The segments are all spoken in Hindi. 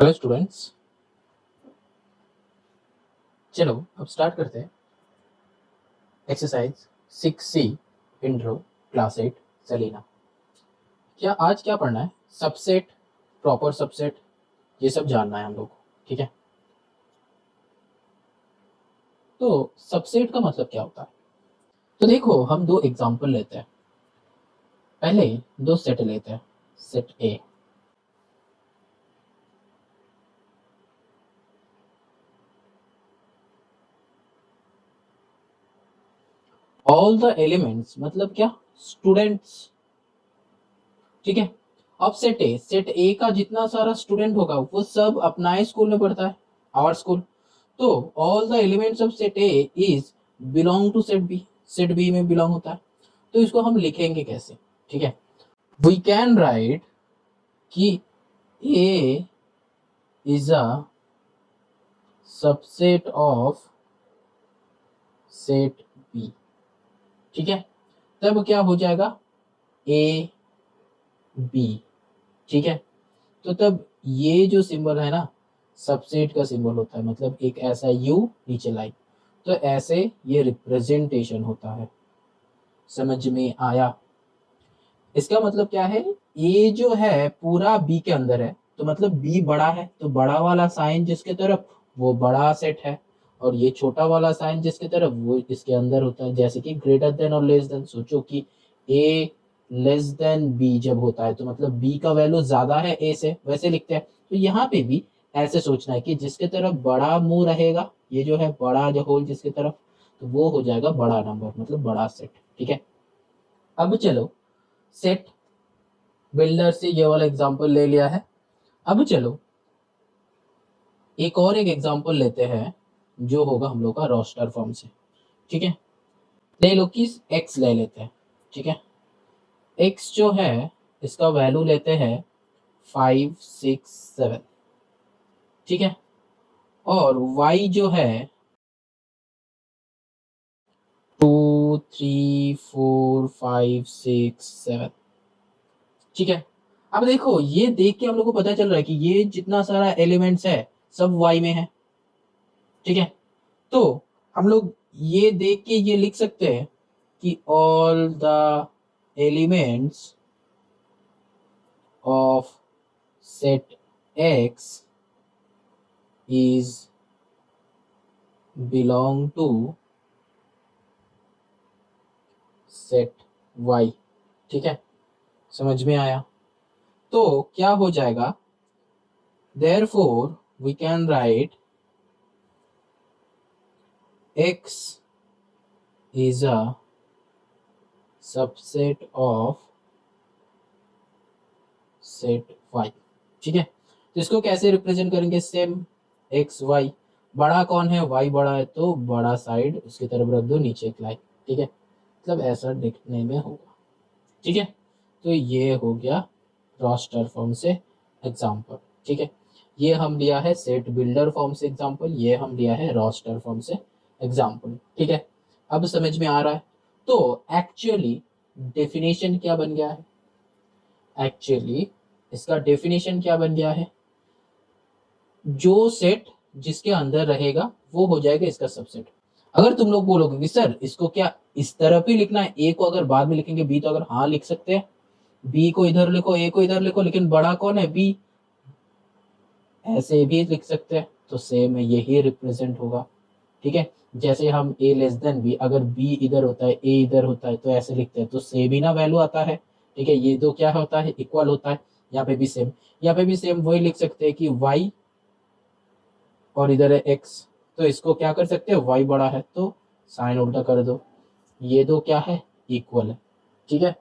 Hello students. चलो अब स्टार्ट करते हैं। Exercise 6C intro class 8 Selina. आज क्या पढ़ना है? सबसेट, प्रॉपर सबसेट, ये सब जानना है हम लोग को। ठीक है, तो सबसेट का मतलब क्या होता है? तो देखो, हम दो एग्जांपल लेते हैं। पहले दो सेट लेते हैं। Set A, all the elements मतलब क्या? स्टूडेंट्स। ठीक है, अब सेट ए का जितना सारा स्टूडेंट होगा वो सब अपना ही स्कूल में पढ़ता है, आवर स्कूल। तो all the elements of set A is belong to set B, set B में बिलोंग होता है। तो इसको हम लिखेंगे कैसे? ठीक है, वी कैन राइट कि A is a subset of set B. ठीक है, तब क्या हो जाएगा? A B. ठीक है, तो तब ये जो सिंबल है ना, सबसेट का सिंबल होता है, मतलब एक ऐसा यू नीचे लाइन, तो ऐसे ये रिप्रेजेंटेशन होता है। समझ में आया? इसका मतलब क्या है? ए जो है पूरा बी के अंदर है, तो मतलब बी बड़ा है, तो बड़ा वाला साइन जिसके तरफ वो बड़ा सेट है, और ये छोटा वाला साइन जिसके तरफ वो इसके अंदर होता है। जैसे कि ग्रेटर देन और लेस देन, सोचो कि ए लेस देन बी जब होता है तो मतलब बी का वैल्यू ज्यादा है ए से, वैसे लिखते हैं। तो यहाँ पे भी ऐसे सोचना है कि जिसके तरफ बड़ा मुंह रहेगा, ये जो है बड़ा जो होल जिसके तरफ, तो वो हो जाएगा बड़ा नंबर, मतलब बड़ा सेट। ठीक है, अब चलो सेट बिल्डर से ये वाला एग्जांपल ले लिया है। अब चलो एक एग्जांपल लेते हैं, जो होगा हम लोग का रोस्टर फॉर्म से। ठीक है, ले लो कि एक्स ले लेते हैं। ठीक है, एक्स जो है इसका वैल्यू लेते हैं 5 6 7। ठीक है, और वाई जो है 2 3 4 5 6 7। ठीक है, अब देखो ये देख के हम लोग को पता चल रहा है कि ये जितना सारा एलिमेंट्स है सब वाई में है। ठीक है, तो हम लोग ये देख के ये लिख सकते हैं कि all the elements of set x is belong to set y. ठीक है, समझ में आया? तो क्या हो जाएगा? Therefore we can write x is a subset of set y. ठीक है, तो इसको कैसे रिप्रेजेंट करेंगे? सेम एक्स वाई, बड़ा कौन है? वाई बड़ा है, तो बड़ा साइड उसकी तरफ रख दो, नीचे एक लाइन। ठीक है, मतलब ऐसा दिखने में होगा। ठीक है, तो ये हो गया रोस्टर फॉर्म से एग्जांपल। ठीक है, ये हम लिया है सेट बिल्डर फॉर्म से एग्जांपल, ये हम लिया है रोस्टर फॉर्म से एग्जांपल। ठीक है, अब समझ में आ रहा है? तो एक्चुअली डेफिनेशन क्या बन गया है? एक्चुअली इसका डेफिनेशन क्या बन गया है? जो सेट जिसके अंदर रहेगा वो हो जाएगा इसका सबसेट। अगर तुम लोग बोलोगे कि सर इसको क्या इस तरफ ही लिखना है, ए को अगर बाद में लिखेंगे बी, तो अगर हाँ लिख सकते हैं, बी को इधर लिखो ए को इधर लिखो, लेकिन बड़ा कौन है? बी, ऐसे भी लिख सकते हैं, तो सेम यही रिप्रेजेंट होगा। ठीक है, जैसे हम ए लेस देन बी, अगर बी इधर होता है ए इधर होता है तो ऐसे लिखते हैं, तो सेम ही ना वैल्यू आता है। ठीक है, ये तो क्या होता है? इक्वल होता है। यहाँ पे भी सेम, यहाँ पे भी सेम वही लिख सकते हैं कि वाई और इधर है एक्स, तो इसको क्या कर सकते हैं? वाई बड़ा है तो साइन उल्टा कर दो, ये दो क्या है? इक्वल है। ठीक है,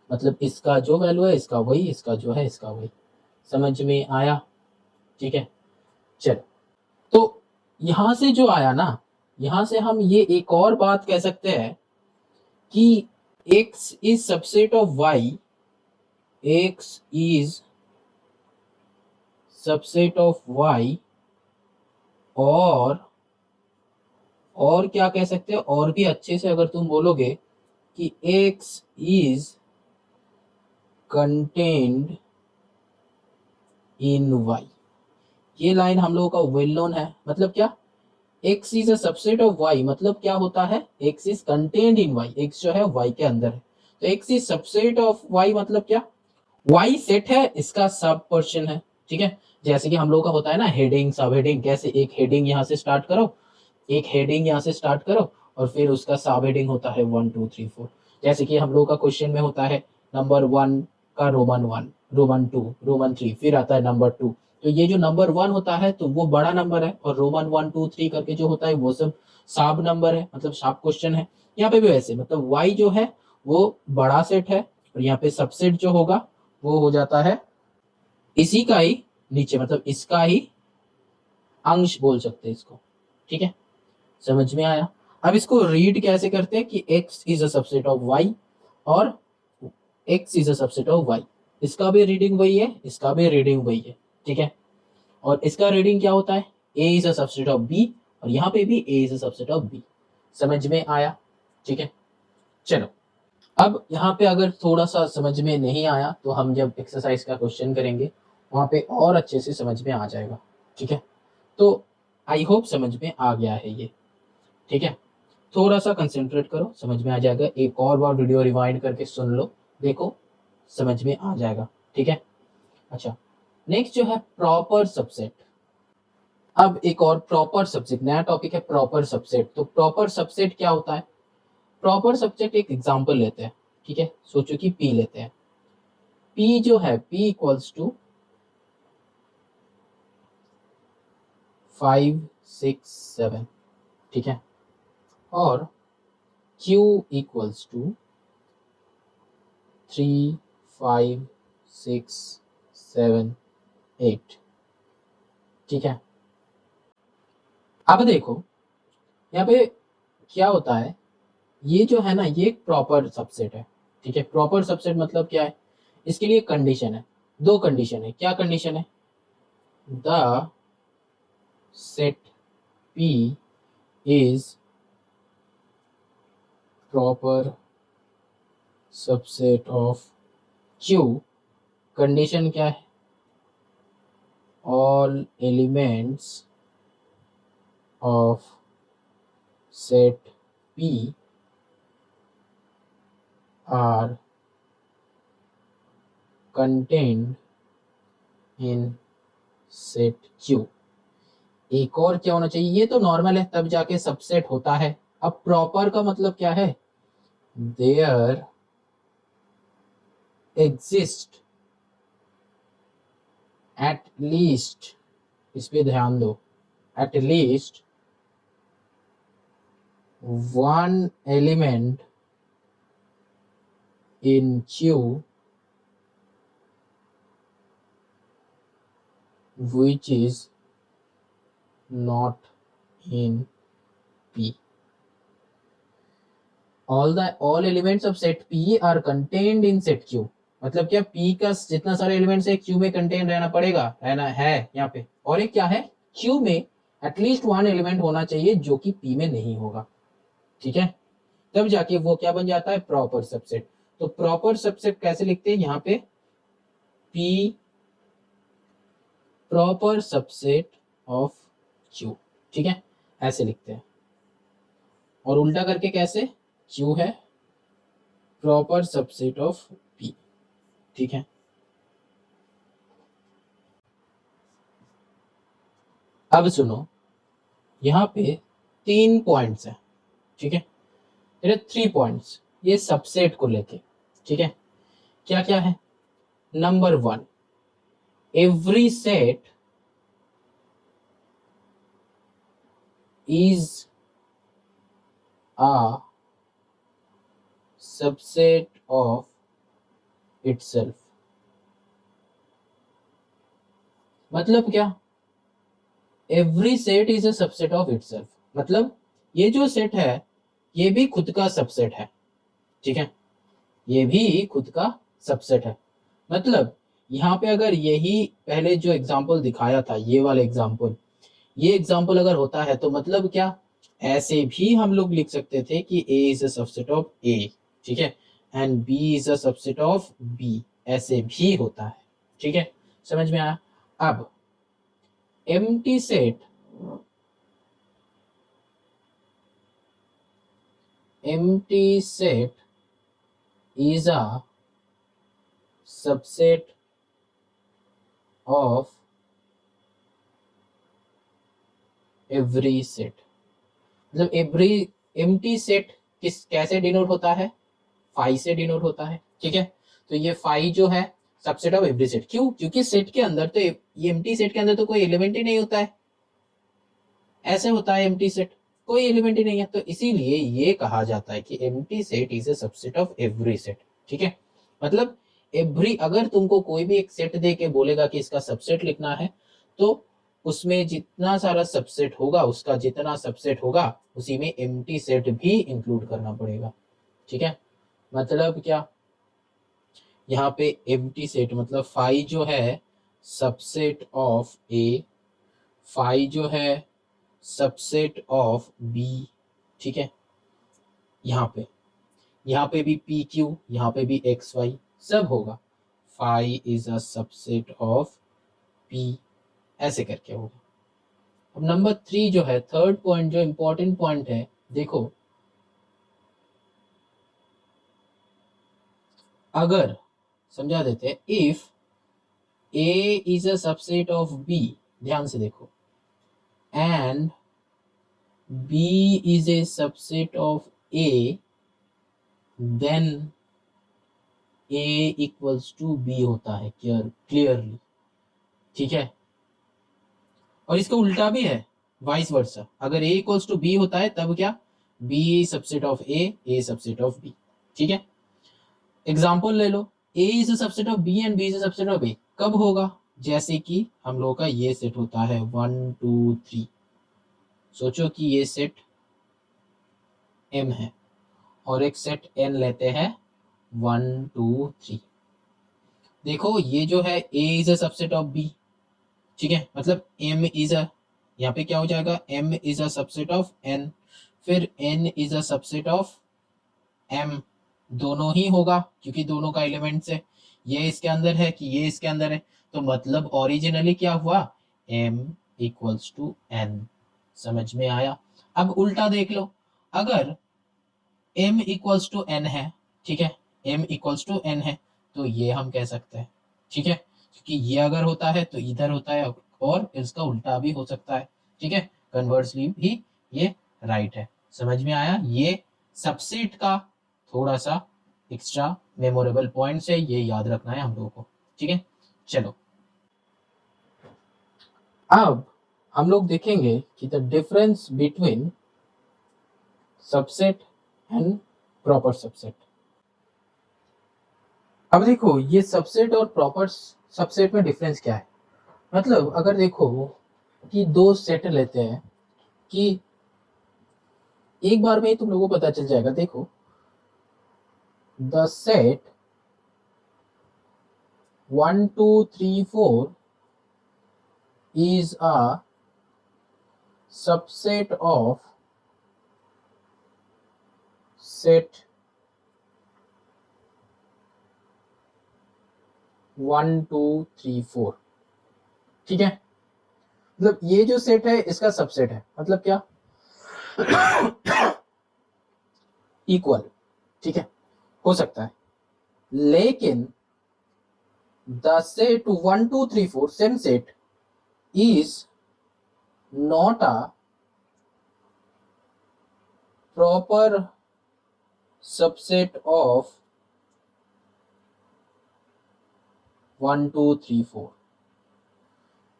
मतलब इसका जो वैल्यू है इसका वही, इसका जो है इसका वही। समझ में आया? ठीक है, चल, तो यहां से जो आया ना, यहां से हम ये एक और बात कह सकते हैं कि x is subset of y, x is subset of y, और क्या कह सकते हैं? और भी अच्छे से अगर तुम बोलोगे कि x is contained in y। ये लाइन हम लोगों का वेल नोन है। मतलब क्या, x is a subset of y, मतलब क्या होता है, x is contained in y, x जो है y के अंदर है। तो x is subset of y मतलब क्या, y सेट है, इसका सब पोर्शन है। ठीक है, जैसे कि हम लोग का होता है ना हेडिंग सब हेडिंग, कैसे एक हेडिंग यहाँ से स्टार्ट करो, एक हेडिंग यहाँ से स्टार्ट करो और फिर उसका सब हेडिंग होता है 1 2 3 4। जैसे कि हम लोग का क्वेश्चन में होता है नंबर 1 का रोमन 1, रोमन 2, रोमन 3, फिर आता है नंबर 2। तो ये जो नंबर 1 होता है तो वो बड़ा नंबर है, और रोमन 1 2 3 करके जो होता है वो सब सब नंबर है, मतलब सब क्वेश्चन है। यहाँ पे भी वैसे, मतलब y जो है वो बड़ा सेट है, और यहाँ पे सबसेट जो होगा वो हो जाता है इसी का ही नीचे, मतलब इसका ही अंश बोल सकते हैं इसको। ठीक है, समझ में आया। अब इसको रीड कैसे करते हैं कि x is a subset of y और x is a subset of y। इसका भी रीडिंग वही है, इसका भी रीडिंग वही है। ठीक है, और इसका रीडिंग क्या होता है, a is a subset of b, और यहाँ पे भी a is a subset of b। समझ में आया। ठीक है, चलो अब यहाँ पे अगर थोड़ा सा समझ में नहीं आया तो हम जब एक्सरसाइज का क्वेश्चन करेंगे वहां पे और अच्छे से समझ में आ जाएगा। ठीक है, तो आई होप समझ में आ गया है ये। ठीक है, थोड़ा सा कंसेंट्रेट करो, समझ में आ जाएगा। एक और बार वीडियो रिवाइंड करके सुन लो, देखो समझ में आ जाएगा। ठीक है, अच्छा नेक्स्ट जो है प्रॉपर सबसेट। अब एक और प्रॉपर सबसेट, नया टॉपिक है प्रॉपर सबसेट। तो प्रॉपर सबसेट क्या होता है, प्रॉपर सबसेट एक एग्जांपल लेते हैं। ठीक है, सोचो कि P लेते हैं। P जो है P इक्वल्स टू 5 6 7। ठीक है, और Q इक्वल्स टू 3 5 6 7 8। ठीक है, अब देखो यहाँ पे क्या होता है, ये जो है ना ये एक प्रॉपर सबसेट है। ठीक है, प्रॉपर सबसेट मतलब क्या है, इसके लिए कंडीशन है, दो कंडीशन है। क्या कंडीशन है, the set P is proper subset of Q। Condition क्या है, all elements of set P are contained in set Q। एक और क्या होना चाहिए, ये तो नॉर्मल है तब जाके सबसेट होता है। अब प्रॉपर का मतलब क्या है, देयर एग्जिस्ट एट लीस्ट, इस पे ध्यान दो, at least one element in Q which is not in P। all elements of set P are contained in set Q। मतलब क्या, P का जितना सारे एलिमेंट्स है Q में कंटेन रहना पड़ेगा, रहना है यहाँ पे। और एक क्या है, Q में एटलीस्ट वन एलिमेंट होना चाहिए जो कि P में नहीं होगा। ठीक है, तब जाके वो क्या बन जाता है, प्रॉपर सबसेट। तो प्रॉपर सबसेट कैसे लिखते हैं, यहाँ पे P proper subset of Q। ठीक है, ऐसे लिखते हैं। और उल्टा करके कैसे, Q है प्रॉपर सबसेट ऑफ P। ठीक है, अब सुनो, यहाँ पे 3 पॉइंट्स है। ठीक है, मेरे 3 पॉइंट्स ये सबसेट को लेके। ठीक है, क्या क्या है, number 1, every set is a subset of itself। मतलब क्या, every set is a subset of itself, मतलब ये जो सेट है ये भी खुद का सबसेट है। ठीक है, ये भी खुद का सबसेट है। मतलब यहाँ पे अगर यही पहले जो एग्जांपल दिखाया था, ये वाला एग्जांपल, ये एग्जांपल अगर होता है तो मतलब क्या, ऐसे भी हम लोग लिख सकते थे कि A is a subset of A। ठीक है, and B is a subset of B, ऐसे भी होता है। ठीक है, समझ में आया। अब empty set is a subset of every set. मतलब every empty set कैसे डिनोट होता है, फाई से डिनोट होता है, ठीक है। तो ये फाई जो है सबसेट ऑफ एवरी सेट, क्यों, क्योंकि सेट के अंदर तो ये एम्प्टी सेट के अंदर तो कोई एलिमेंट ही नहीं होता है, ऐसे होता है एम्प्टी सेट, कोई एलिमेंट ही नहीं है, तो इसीलिए ये कहा जाता है कि empty set is a subset of every set, ठीक है। मतलब एवरी, अगर तुमको कोई भी एक सेट दे के बोलेगा कि इसका सबसेट लिखना है, तो उसमें जितना सारा सबसेट होगा, उसका जितना सबसेट होगा उसी में एम्प्टी सेट भी इंक्लूड करना पड़ेगा, ठीक है। मतलब क्या, यहाँ पे एम्प्टी सेट मतलब फाई जो है सबसेट ऑफ ए, फाई जो है सबसेट ऑफ बी, ठीक है। यहाँ पे भी पी क्यू, यहाँ पे भी एक्स वाई सब होगा, phi is a subset of P, ऐसे करके होगा। अब नंबर 3 जो है, थर्ड पॉइंट जो इंपॉर्टेंट पॉइंट है, देखो अगर समझा देते हैं, if A is a subset of B, ध्यान से देखो, and B is a subset of A, then A equals to B होता है क्लियरली, ठीक है। और इसका उल्टा भी है, वाइस वर्सा, अगर ए इक्वल्स टू बी होता है तब क्या, B subset of A subset of B, ठीक है। एग्जाम्पल ले लो, A is a subset of B and B is a subset of A, कब होगा, जैसे कि हम लोगों का ये सेट होता है 1 2 3, सोचो कि ये सेट m है और एक सेट n लेते हैं 1 2 3, देखो ये जो है a is a subset of b, ठीक है, मतलब m इज अ, यहाँ पे क्या हो जाएगा, m is a subset of n, फिर n is a subset of m, दोनों ही होगा क्योंकि दोनों का एलिमेंट्स है, ये इसके अंदर है कि ये इसके अंदर है, तो मतलब ओरिजिनली क्या हुआ, m इक्वल्स टू n, समझ में आया। अब उल्टा देख लो, अगर m इक्वल्स टू n है, ठीक है, m इक्वल्स टू n है, तो ये हम कह सकते हैं, ठीक है, क्योंकि ये अगर होता है तो इधर होता है और इसका उल्टा भी हो सकता है, ठीक है, कन्वर्सली भी ये राइट है, समझ में आया। ये सबसेट का थोड़ा सा एक्स्ट्रा मेमोरेबल पॉइंट्स है, ये याद रखना है हम लोगों को, ठीक है। चलो अब हम लोग देखेंगे कि the difference between subset and proper subset. अब देखो ये सबसेट और प्रॉपर सबसेट में डिफरेंस क्या है, मतलब अगर देखो कि दो सेट लेते हैं, कि एक बार में ही तुम लोगों को पता चल जाएगा, देखो the set 1 2 3 4 is a subset of set 1 2 3 4, ठीक है। मतलब ये जो सेट है इसका सबसेट है, मतलब क्या, इक्वल, ठीक है, हो सकता है, लेकिन the set 1 2 3 4 same set is not a proper subset of 1 2 3 4,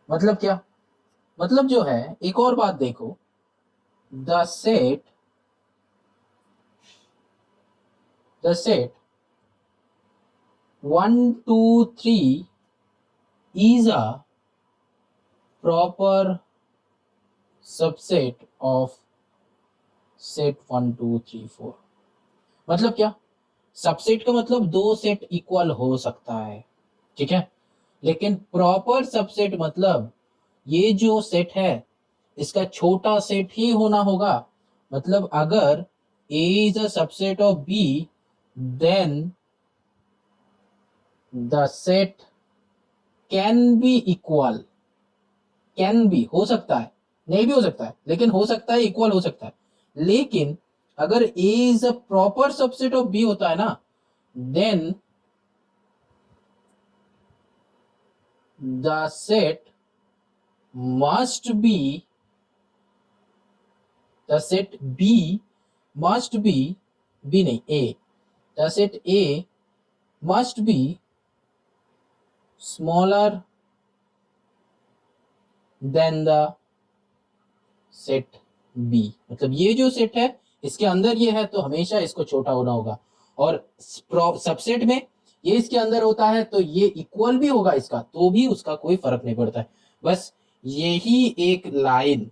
मतलब क्या, मतलब जो है, एक और बात देखो, the set 1 2 3 is a proper subset of set 1 2 3 4, मतलब क्या, सबसेट का मतलब दो सेट इक्वल हो सकता है, ठीक है, लेकिन प्रॉपर सबसेट मतलब ये जो सेट है इसका छोटा सेट ही होना होगा, मतलब अगर A is a subset of B, then the set can be equal, can be, हो सकता है, नहीं भी हो सकता है, लेकिन हो सकता है, इक्वल हो सकता है। लेकिन अगर A is a proper subset of B होता है ना, then the set must be, the set B must be, B नहीं A, the set A must be smaller than the set B. मतलब ये जो सेट है इसके अंदर ये है तो हमेशा इसको छोटा होना होगा, और सबसेट में ये इसके अंदर होता है तो ये इक्वल भी होगा इसका, तो भी उसका कोई फर्क नहीं पड़ता है। बस यही एक लाइन,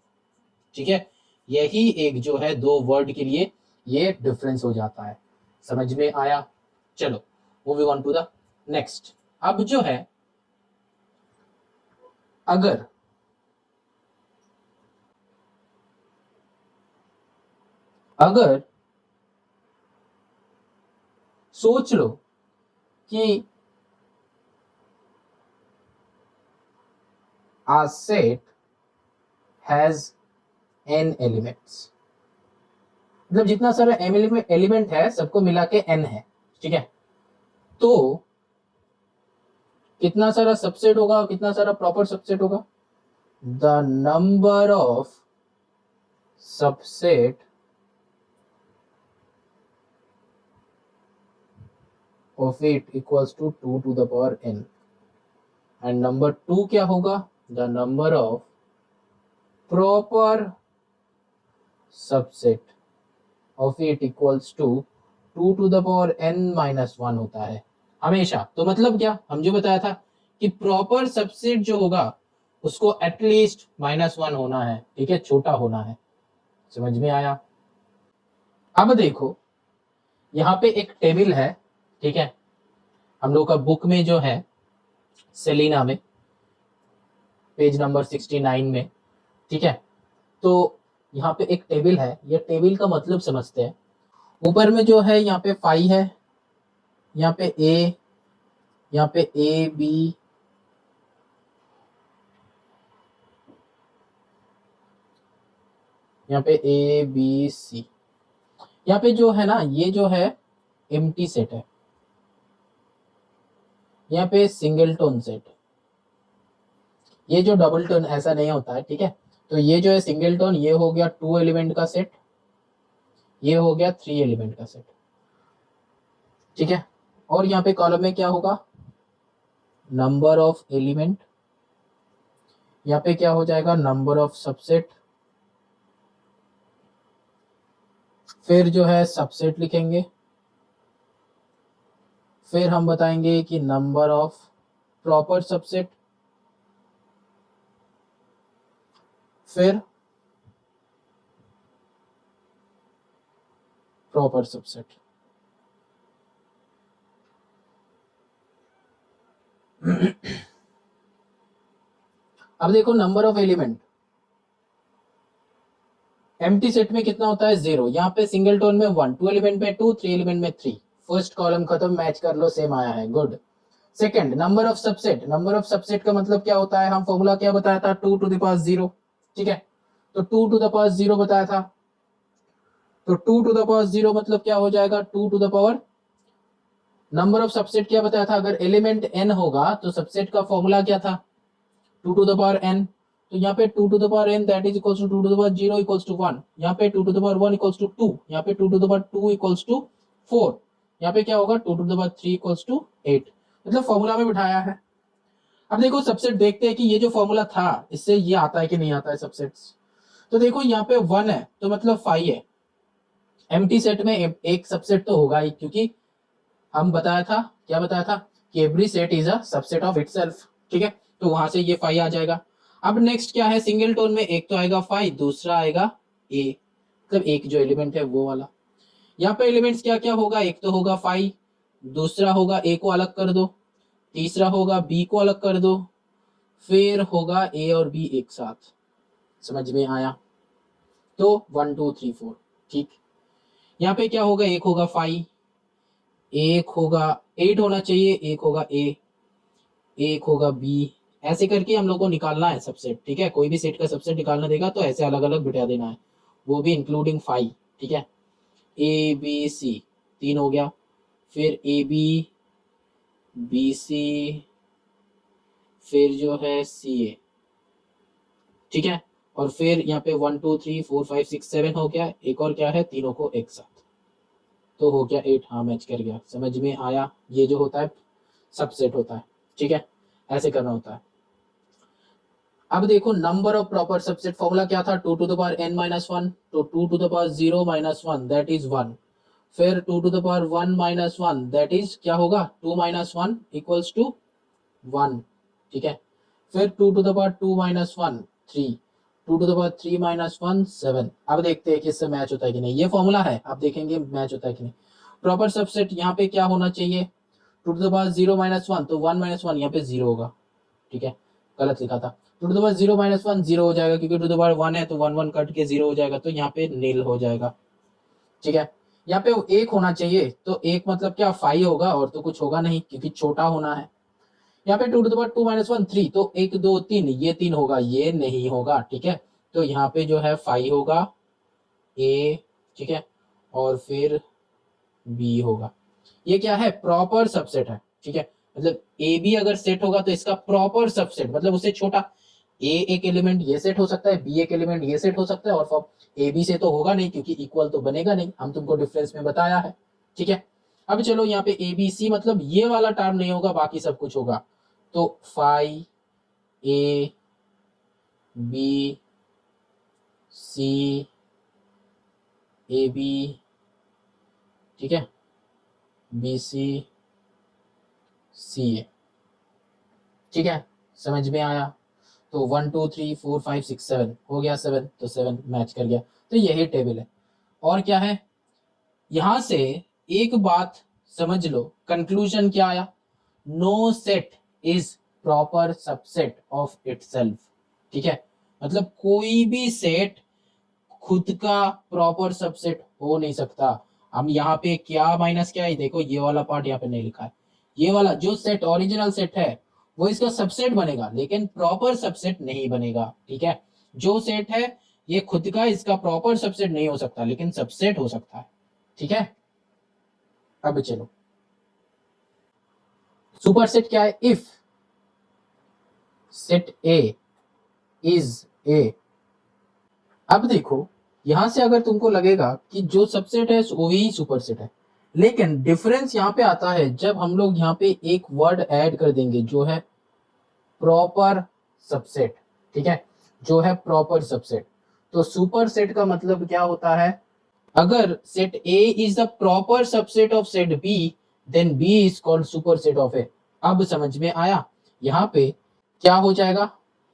ठीक है, यही एक जो है दो वर्ड के लिए ये डिफरेंस हो जाता है। समझ में आया? चलो moving on to the next. अब जो है अगर सोच लो कि a set has n elements, मतलब जितना सारा एलिमेंट है सबको मिला के n है, ठीक है, तो कितना सारा सबसेट होगा, कितना सारा प्रॉपर सबसेट होगा? The number of subset of it equals to 2 to the power n, and number 2 क्या होगा? The number of proper subset of it equals to 2 to the power n minus 1 होता है हमेशा। तो मतलब क्या, हम जो बताया था कि प्रॉपर सबसेट जो होगा उसको एटलीस्ट -1 होना है, ठीक है, छोटा होना है। समझ में आया? अब देखो यहाँ पे एक टेबल है, ठीक है, हम लोग का बुक में जो है सेलिना में पेज नंबर 69 में, ठीक है, तो यहाँ पे एक टेबल है, ये टेबल का मतलब समझते हैं। ऊपर में जो है यहाँ पे 5 है, यहाँ पे ए, यहाँ पे ए बी, यहाँ पे ए बी सी, यहाँ पे जो है ना ये जो है एम्प्टी सेट है, यहाँ पे सिंगल टोन सेट, ये जो डबल टोन ऐसा नहीं होता है, ठीक है। तो ये जो है सिंगल टोन, ये हो गया 2 एलिमेंट का सेट, ये हो गया 3 एलिमेंट का सेट, ठीक है। और यहाँ पे कॉलम में क्या होगा? नंबर ऑफ एलिमेंट, यहाँ पे क्या हो जाएगा? नंबर ऑफ सबसेट, फिर जो है सबसेट लिखेंगे, फिर हम बताएंगे कि नंबर ऑफ प्रॉपर सबसेट, फिर प्रॉपर सबसेट। अब देखो number of element empty set में कितना होता है? 0। यहाँ पे सिंगल टोन में 1, 2 एलिमेंट में 2, 3 एलिमेंट में 3। फर्स्ट कॉलम खत्म, मैच कर लो, सेम आया है, good. Second, number of subset, number of subset का मतलब क्या होता है? हम फॉर्मूला क्या बताया था? 2 to the power 0, ठीक है, तो 2 to the power 0 बताया था, तो 2 to the power 0 मतलब क्या हो जाएगा? 2 to the power, number of subset क्या बताया था? अगर एलिमेंट n होगा तो सबसेट का फॉर्मूला क्या था? 2 to the power n, तो यहाँ पे 2 to the power n that is equals to 2 to the power 0 equals to 1, यहाँ पे 2 to the power 1 equals to 2, यहाँ पे 2 to the power 2 equals to 4, यहाँ पे क्या होगा? 2 to the power 3 equals to 8, मतलब फॉर्मूला में बिठाया है। अब देखो सबसेट देखते हैं कि ये जो फॉर्मूला था इससे ये आता है कि नहीं आता है सबसेट्स। तो देखो यहाँ पे 1 है तो मतलब 5 है, एम्प्टी सेट में एक सबसेट तो होगा ही, क्योंकि हम बताया था, क्या बताया था कि every set is a subset of itself, ठीक है, तो वहां से ये 5 आ जाएगा। अब नेक्स्ट क्या है? सिंगल टोन में एक तो आएगा 5, दूसरा आएगा ए, मतलब एक जो एलिमेंट है वो वाला। यहाँ पे एलिमेंट्स क्या क्या होगा? एक तो होगा 5, दूसरा होगा ए को अलग कर दो, तीसरा होगा बी को अलग कर दो, फिर होगा ए और बी एक साथ। समझ में आया? तो 1 2 3 4, ठीक। यहाँ पे क्या होगा? एक होगा 5, एक होगा 8 होना चाहिए, एक होगा ए, एक होगा बी, ऐसे करके हम लोग को निकालना है सबसेट, ठीक है। कोई भी सेट का सबसेट निकालना देगा तो ऐसे अलग अलग बिठा देना है, वो भी इंक्लूडिंग 5, ठीक है। ए बी सी 3 हो गया, फिर ए बी बी सी, फिर जो है सी ए, ठीक है। और फिर यहाँ पे 1 2 3 4 5 6 7 हो गया, एक और क्या है, तीनों को एक साथ, तो हो गया 8। हाँ मैच कर गया, समझ में आया। ये जो होता है सबसेट होता है, ठीक है, ऐसे करना होता है। अब देखो number of proper subset formula क्या था, 2 to the power n minus 1, तो 2 to the power 0 minus 1 that is 1, फिर 2 to the power 1 minus 1 that is क्या होगा, 2 माइनस 1 इक्वल्स टू 1, ठीक है। फिर 2 to the power 2 minus 1 3, 2 to the power 3 minus 1 7। अब देखते हैं कि इससे मैच होता है कि नहीं, ये फॉर्मूला है, अब देखेंगे मैच होता है कि नहीं। प्रॉपर सबसेट यहाँ पे क्या होना चाहिए, 2 टू द पावर 0 माइनस 1, तो 1 माइनस 1 यहाँ पे 0 होगा, ठीक है, गलत लिखा था। 2 टू द पावर 0 माइनस 1 0 हो जाएगा, क्योंकि 2 टू द पावर 1 है तो 1 1 कट के 0 हो जाएगा, तो यहाँ पे नील हो जाएगा, ठीक है। यहाँ पे एक होना चाहिए, तो एक मतलब क्या 5 होगा, और तो कुछ होगा नहीं क्योंकि छोटा होना है। यहाँ पे 2 टू द पावर 2 माइनस 1 3, तो 1 2 3, ये 3 होगा, ये नहीं होगा, ठीक है। तो यहाँ पे जो है 5 होगा ए, ठीक है, और फिर बी होगा। ये क्या है, प्रॉपर सबसेट है, ठीक है। मतलब ए बी अगर सेट होगा तो इसका प्रॉपर सबसेट मतलब उससे छोटा, ए एक एलिमेंट ये सेट हो सकता है, बी एक एलिमेंट ये सेट हो सकता है, और फॉर्म ए बी से तो होगा नहीं क्योंकि इक्वल तो बनेगा नहीं, हम तुमको डिफरेंस में बताया है, ठीक है। अब चलो यहाँ पे ए बी सी मतलब ये वाला टर्म नहीं होगा, बाकी सब कुछ होगा, तो 5 A B C A B, ठीक है, बी सी सी ए, ठीक है, समझ में आया। तो 1 2 3 4 5 6 7 हो गया 7, तो 7 मैच कर गया, तो यही टेबल है। और क्या है, यहां से एक बात समझ लो, कंक्लूजन क्या आया, no set is proper subset of itself, ठीक है। मतलब कोई भी सेट खुद का प्रॉपर सबसेट हो नहीं सकता। हम यहाँ पे क्या माइनस क्या है, देखो ये वाला पार्ट यहाँ पे नहीं लिखा है, ये वाला जो सेट ओरिजिनल सेट है वो इसका सबसेट बनेगा, लेकिन प्रॉपर सबसेट नहीं बनेगा, ठीक है। जो सेट है ये खुद का इसका प्रॉपर सबसेट नहीं हो सकता, लेकिन सबसेट हो सकता है, ठीक है। अब चलो सुपरसेट क्या है, if set A is a. अब देखो यहां से अगर तुमको लगेगा कि जो सबसेट है वो ही सुपरसेट है, लेकिन डिफरेंस यहाँ पे आता है जब हम लोग यहाँ पे एक वर्ड ऐड कर देंगे जो है प्रॉपर सबसेट, ठीक है, जो है प्रॉपर सबसेट। तो सुपरसेट का मतलब क्या होता है, अगर set A is the proper subset of set B, then B is called superset of A. अब समझ में आया, यहाँ पे क्या हो जाएगा,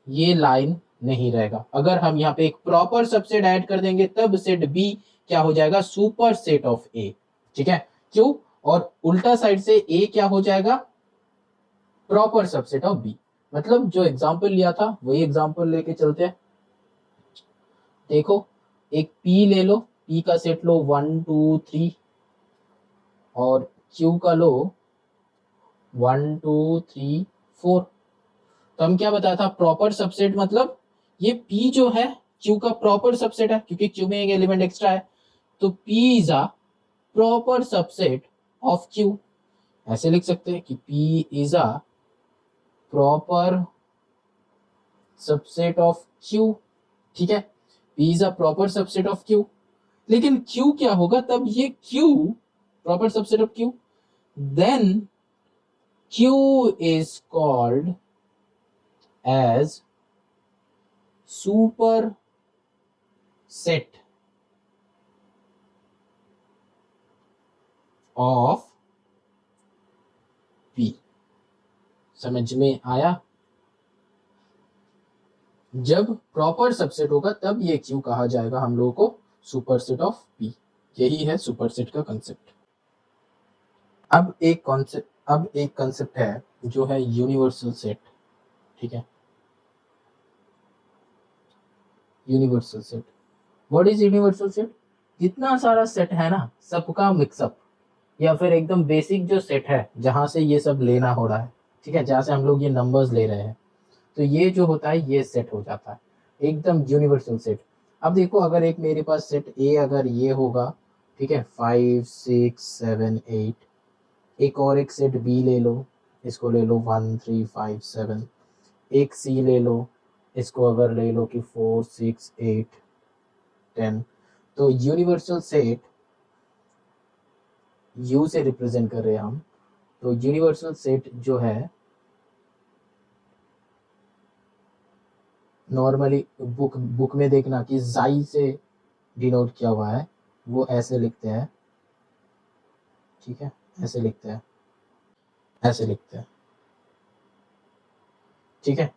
ये लाइन नहीं रहेगा, अगर हम यहाँ पे एक प्रॉपर सबसेट ऐड कर देंगे तब सेट बी क्या हो जाएगा, सुपर सेट ऑफ ए, ठीक है। क्यों, और उल्टा साइड से ए क्या हो जाएगा, प्रॉपर सबसेट ऑफ बी। मतलब जो एग्जांपल लिया था वही एग्जांपल लेके चलते हैं। देखो एक पी ले लो, पी का सेट लो 1 2 3, और क्यू का लो 1 2 3 4। तो हम क्या बताया था, प्रॉपर सबसेट मतलब ये P जो है Q का प्रॉपर सबसेट है, क्योंकि Q में एक एलिमेंट एक्स्ट्रा है, तो P is a proper subset of Q। ऐसे लिख सकते हैं कि P is a proper subset of Q, ठीक है, P is a proper subset of Q। लेकिन Q क्या होगा, तब ये Q proper subset of Q, then Q is called as super set of P। समझ में आया, जब प्रॉपर सबसेट होगा तब ये Q कहा जाएगा हम लोगों को सुपरसेट ऑफ P। यही है सुपरसेट का कंसेप्ट। अब एक कंसेप्ट है जो है यूनिवर्सल सेट, ठीक है, universal set. What is universal set, जितना सारा सेट है ना सबका मिक्सअप, या फिर एकदम बेसिक जो सेट है जहां से ये सब लेना हो रहा है, ठीक है, जहां से हम लोग ये नंबर्स ले रहे हैं, तो ये जो होता है ये सेट हो जाता है, एकदम यूनिवर्सल सेट। अब देखो अगर एक मेरे पास सेट ए अगर ये होगा, ठीक है, 5 6 7 8, एक और एक सेट बी ले लो, इसको ले लो 1 3 5 7, एक सी ले लो, इसको अगर ले लो कि 4 6 8 10, तो यूनिवर्सल सेट यू से रिप्रेजेंट कर रहे हैं हम। तो यूनिवर्सल सेट जो है नॉर्मली बुक में देखना कि जाई से डिनोट किया हुआ है, वो ऐसे लिखते हैं, ठीक है, ऐसे लिखते हैं, ऐसे लिखते हैं, ठीक है।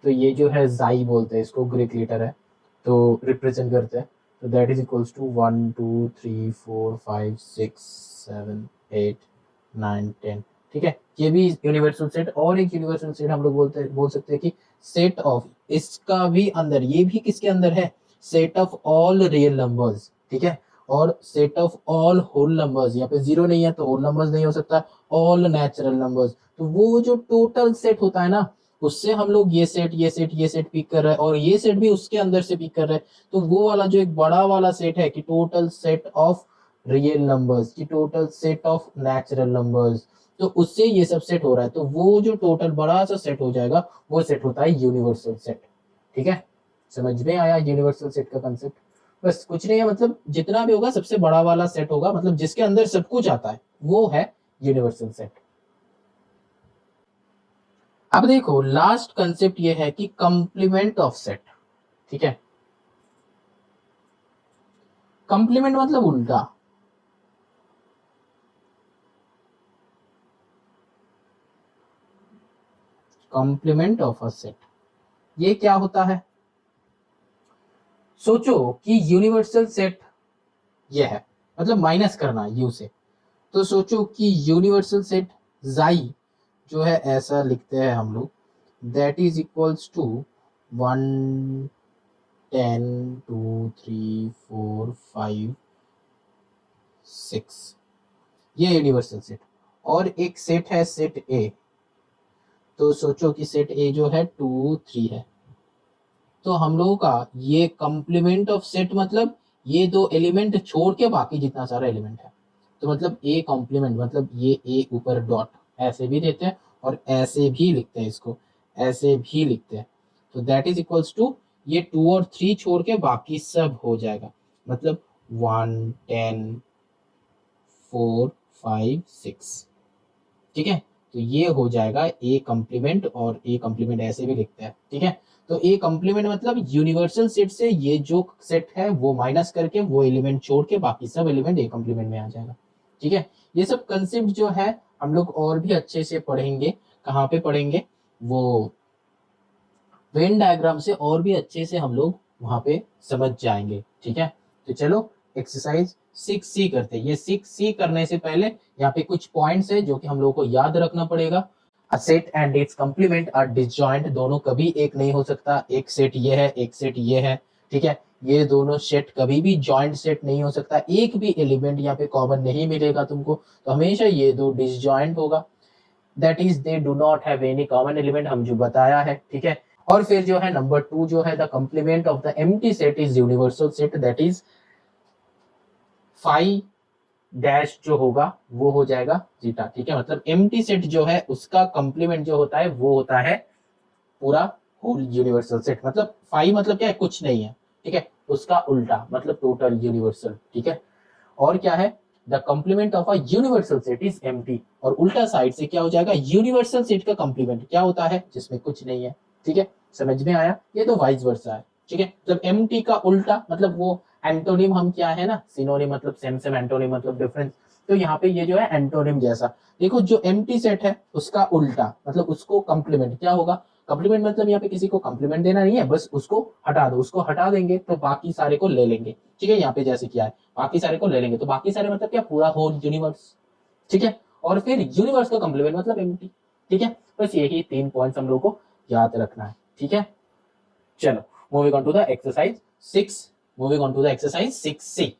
तो ये जो है जाई बोलते हैं इसको, ग्रीक लेटर है तो रिप्रेजेंट करते हैं। तो दैट इज इक्वल्स टू 1 2 3 4 5 6 7 8 9 10, ठीक है। ये भी यूनिवर्सल सेट। और एक यूनिवर्सल सेट हम लोग बोल सकते हैं कि सेट ऑफ, इसका भी अंदर, ये भी किसके अंदर है, set of all real numbers, ठीक है, और set of all whole numbers. यहाँ पे जीरो नहीं है तो होल नंबर्स नहीं हो सकता, ऑल नेचुरल नंबर्स। तो वो जो टोटल सेट होता है ना, उससे हम लोग ये सेट ये सेट ये सेट पिक कर रहे हैं और ये सेट भी उसके अंदर से पिक कर रहे हैं। तो वो वाला जो एक बड़ा वाला सेट है कि total set of real numbers की total set of natural numbers, तो उससे ये सब सेट हो रहा है। तो वो जो टोटल बड़ा सा सेट हो जाएगा वो सेट होता है यूनिवर्सल सेट, ठीक है। समझ में आया यूनिवर्सल सेट का कंसेप्ट? बस कुछ नहीं है, मतलब जितना भी होगा सबसे बड़ा वाला सेट होगा, मतलब जिसके अंदर सब कुछ आता है, वो है यूनिवर्सल सेट। अब देखो लास्ट कंसेप्ट ये है कि कंप्लीमेंट ऑफ सेट, ठीक है। कंप्लीमेंट मतलब उल्टा, कंप्लीमेंट ऑफ अ सेट ये क्या होता है? सोचो कि यूनिवर्सल सेट ये है, मतलब माइनस करना यू से। तो सोचो कि यूनिवर्सल सेट जाई जो है ऐसा लिखते हैं हम लोग, दैट इज इक्वल्स टू 1 10 2 3 4 5 6, ये यूनिवर्सल सेट। और एक सेट है सेट ए, तो सोचो कि सेट ए जो है 2 3 है। तो हम लोगों का ये कंप्लीमेंट ऑफ सेट मतलब ये दो एलिमेंट छोड़ के बाकी जितना सारा एलिमेंट है। तो मतलब ए कॉम्प्लीमेंट मतलब ये ए ऊपर डॉट ऐसे भी देते हैं और ऐसे भी लिखते हैं, इसको ऐसे भी लिखते हैं। तो दैट इज इक्वल्स टू ये 2 और 3 छोड़ के बाकी सब हो जाएगा, मतलब 1 10 4 5 6, ठीक है। तो ये हो जाएगा ए कॉम्प्लीमेंट, और ए कॉम्प्लीमेंट ऐसे भी लिखते हैं, ठीक है। तो ए कॉम्प्लीमेंट मतलब यूनिवर्सल सेट से ये जो सेट है वो माइनस करके वो एलिमेंट छोड़ के बाकी सब एलिमेंट ए कॉम्प्लीमेंट में आ जाएगा, ठीक है। ये सब कंसेप्ट जो है हम लोग और भी अच्छे से पढ़ेंगे। कहाँ पे पढ़ेंगे? वो वेन डायग्राम से और भी अच्छे से हम लोग वहां पे समझ जाएंगे, ठीक है। तो चलो एक्सरसाइज 6C करते हैं। ये 6C करने से पहले यहाँ पे कुछ पॉइंट्स है जो कि हम लोगों को याद रखना पड़ेगा। A set and its complement are disjoint, दोनों कभी एक नहीं हो सकता। एक सेट ये है, एक सेट ये है, ठीक है। ये दोनों सेट कभी भी जॉइंट सेट नहीं हो सकता, एक भी एलिमेंट यहाँ पे कॉमन नहीं मिलेगा तुमको, तो हमेशा ये दो डिसजॉइंट होगा। That is they do not have any common element, हम जो बताया है, ठीक है। और फिर जो है नंबर 2 जो है the complement of the empty set is universal set, that is phi dash जो होगा वो हो जाएगा जीटा, ठीक है। मतलब एम्प्टी सेट जो है उसका कंप्लीमेंट जो होता है वो होता है पूरा होल यूनिवर्सल सेट। मतलब फाई मतलब क्या है, कुछ नहीं है, ठीक है। उसका उल्टा मतलब टोटल यूनिवर्सल, ठीक है। और क्या है, the complement of a universal set is empty, और उल्टा साइड से क्या हो जाएगा, यूनिवर्सल सेट का कंप्लीमेंट क्या होता है, जिसमें कुछ नहीं है, ठीक है। समझ में आया? ये तो वाइस वर्सा है, ठीक है। जब एम्प्टी का उल्टा मतलब वो एंटोनिम, हम क्या है ना, सिनोनिम मतलब सेम सेम, एंटोनिम मतलब डिफरेंस। तो यहाँ पे ये जो है एंटोनिम जैसा। देखो जो एम्प्टी सेट है उसका उल्टा मतलब उसको कंप्लीमेंट क्या होगा, कंप्लीमेंट मतलब यहाँ पे किसी को कंप्लीमेंट देना नहीं है, बस उसको हटा दो, उसको हटा देंगे तो बाकी सारे को ले लेंगे, ठीक है। यहाँ पे जैसे किया है बाकी सारे को ले लेंगे, तो बाकी सारे मतलब क्या, पूरा होल यूनिवर्स, ठीक है। और फिर यूनिवर्स का कंप्लीमेंट मतलब एम्प्टी, ठीक है। बस यही 3 पॉइंट्स हम लोग को याद रखना है, ठीक है। चलो moving on to the exercise 6, moving on to the exercise 6C।